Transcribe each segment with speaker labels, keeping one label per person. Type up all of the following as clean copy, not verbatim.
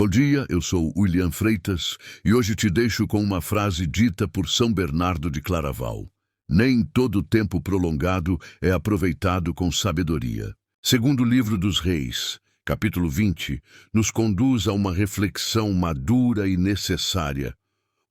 Speaker 1: Bom dia, eu sou William Freitas e hoje te deixo com uma frase dita por São Bernardo de Claraval. Nem todo tempo prolongado é aproveitado com sabedoria. Segundo livro dos Reis, capítulo 20, nos conduz a uma reflexão madura e necessária.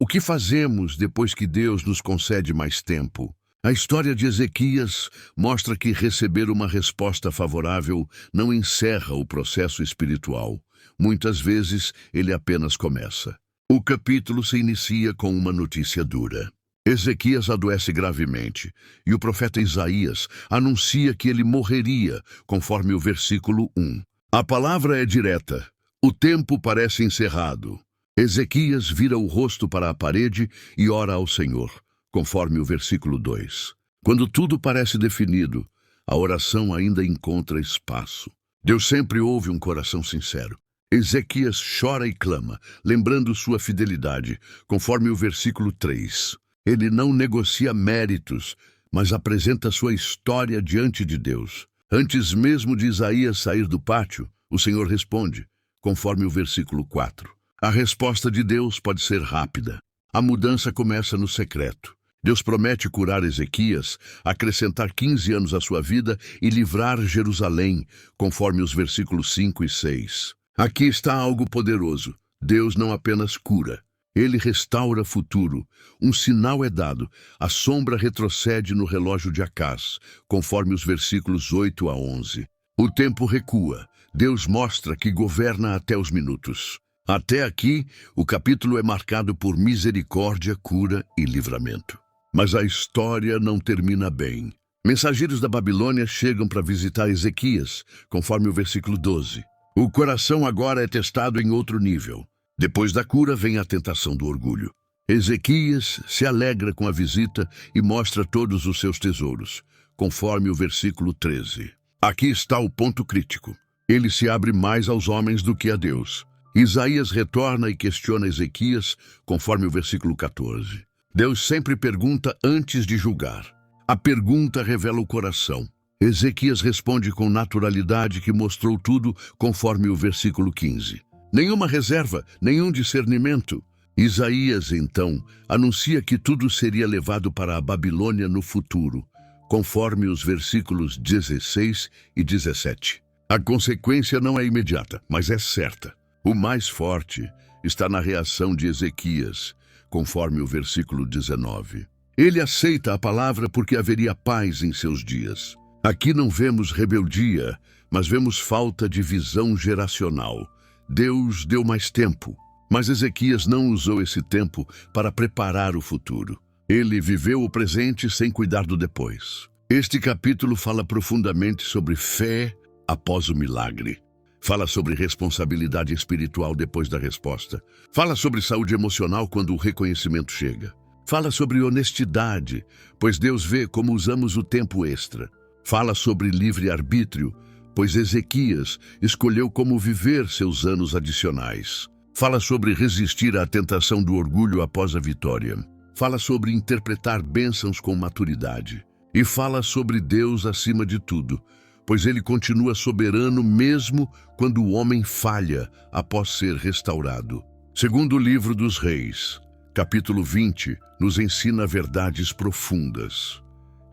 Speaker 1: O que fazemos depois que Deus nos concede mais tempo? A história de Ezequias mostra que receber uma resposta favorável não encerra o processo espiritual. Muitas vezes, ele apenas começa. O capítulo se inicia com uma notícia dura. Ezequias adoece gravemente, e o profeta Isaías anuncia que ele morreria, conforme o versículo 1. A palavra é direta. O tempo parece encerrado. Ezequias vira o rosto para a parede e ora ao Senhor, conforme o versículo 2. Quando tudo parece definido, a oração ainda encontra espaço. Deus sempre ouve um coração sincero. Ezequias chora e clama, lembrando sua fidelidade, conforme o versículo 3. Ele não negocia méritos, mas apresenta sua história diante de Deus. Antes mesmo de Isaías sair do pátio, o Senhor responde, conforme o versículo 4. A resposta de Deus pode ser rápida. A mudança começa no secreto. Deus promete curar Ezequias, acrescentar 15 anos à sua vida e livrar Jerusalém, conforme os versículos 5 e 6. Aqui está algo poderoso. Deus não apenas cura, ele restaura futuro. Um sinal é dado, a sombra retrocede no relógio de Acás, conforme os versículos 8 a 11. O tempo recua, Deus mostra que governa até os minutos. Até aqui, o capítulo é marcado por misericórdia, cura e livramento. Mas a história não termina bem. Mensageiros da Babilônia chegam para visitar Ezequias, conforme o versículo 12. O coração agora é testado em outro nível. Depois da cura vem a tentação do orgulho. Ezequias se alegra com a visita e mostra todos os seus tesouros, conforme o versículo 13. Aqui está o ponto crítico. Ele se abre mais aos homens do que a Deus. Isaías retorna e questiona Ezequias, conforme o versículo 14. Deus sempre pergunta antes de julgar. A pergunta revela o coração. Ezequias responde com naturalidade que mostrou tudo, conforme o versículo 15. Nenhuma reserva, nenhum discernimento. Isaías, então, anuncia que tudo seria levado para a Babilônia no futuro, conforme os versículos 16 e 17. A consequência não é imediata, mas é certa. O mais forte está na reação de Ezequias, conforme o versículo 19. Ele aceita a palavra porque haveria paz em seus dias. Aqui não vemos rebeldia, mas vemos falta de visão geracional. Deus deu mais tempo, mas Ezequias não usou esse tempo para preparar o futuro. Ele viveu o presente sem cuidar do depois. Este capítulo fala profundamente sobre fé após o milagre. Fala sobre responsabilidade espiritual depois da resposta. Fala sobre saúde emocional quando o reconhecimento chega. Fala sobre honestidade, pois Deus vê como usamos o tempo extra. Fala sobre livre-arbítrio, pois Ezequias escolheu como viver seus anos adicionais. Fala sobre resistir à tentação do orgulho após a vitória. Fala sobre interpretar bênçãos com maturidade. E fala sobre Deus acima de tudo, pois ele continua soberano mesmo quando o homem falha após ser restaurado. Segundo o livro dos Reis, capítulo 20, nos ensina verdades profundas.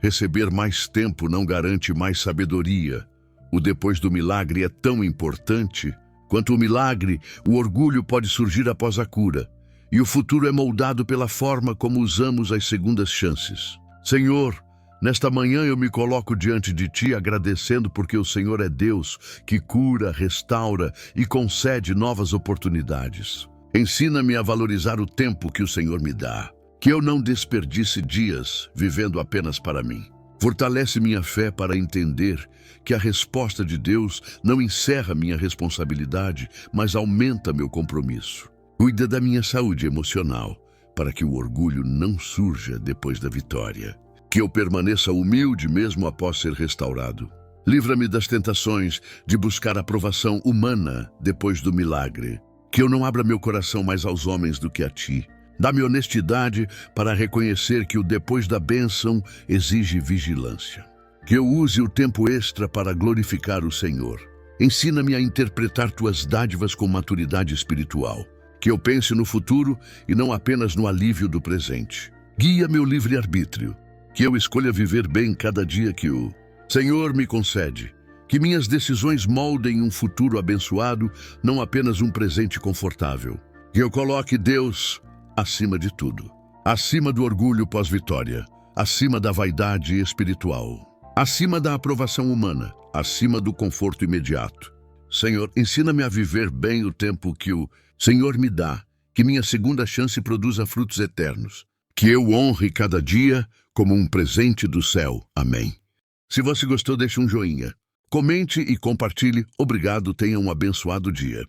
Speaker 1: Receber mais tempo não garante mais sabedoria. O depois do milagre é tão importante. Quanto o milagre, o orgulho pode surgir após a cura. E o futuro é moldado pela forma como usamos as segundas chances. Senhor, nesta manhã eu me coloco diante de Ti agradecendo porque o Senhor é Deus que cura, restaura e concede novas oportunidades. Ensina-me a valorizar o tempo que o Senhor me dá. Que eu não desperdice dias vivendo apenas para mim. Fortalece minha fé para entender que a resposta de Deus não encerra minha responsabilidade, mas aumenta meu compromisso. Cuida da minha saúde emocional, para que o orgulho não surja depois da vitória. Que eu permaneça humilde mesmo após ser restaurado. Livra-me das tentações de buscar aprovação humana depois do milagre. Que eu não abra meu coração mais aos homens do que a Ti. Dá-me honestidade para reconhecer que o depois da bênção exige vigilância. Que eu use o tempo extra para glorificar o Senhor. Ensina-me a interpretar tuas dádivas com maturidade espiritual. Que eu pense no futuro e não apenas no alívio do presente. Guia meu livre-arbítrio. Que eu escolha viver bem cada dia que o Senhor me concede. Que minhas decisões moldem um futuro abençoado, não apenas um presente confortável. Que eu coloque Deus acima de tudo. Acima do orgulho pós-vitória. Acima da vaidade espiritual. Acima da aprovação humana. Acima do conforto imediato. Senhor, ensina-me a viver bem o tempo que o Senhor me dá. Que minha segunda chance produza frutos eternos. Que eu honre cada dia como um presente do céu. Amém. Se você gostou, deixe um joinha. Comente e compartilhe. Obrigado, tenha um abençoado dia.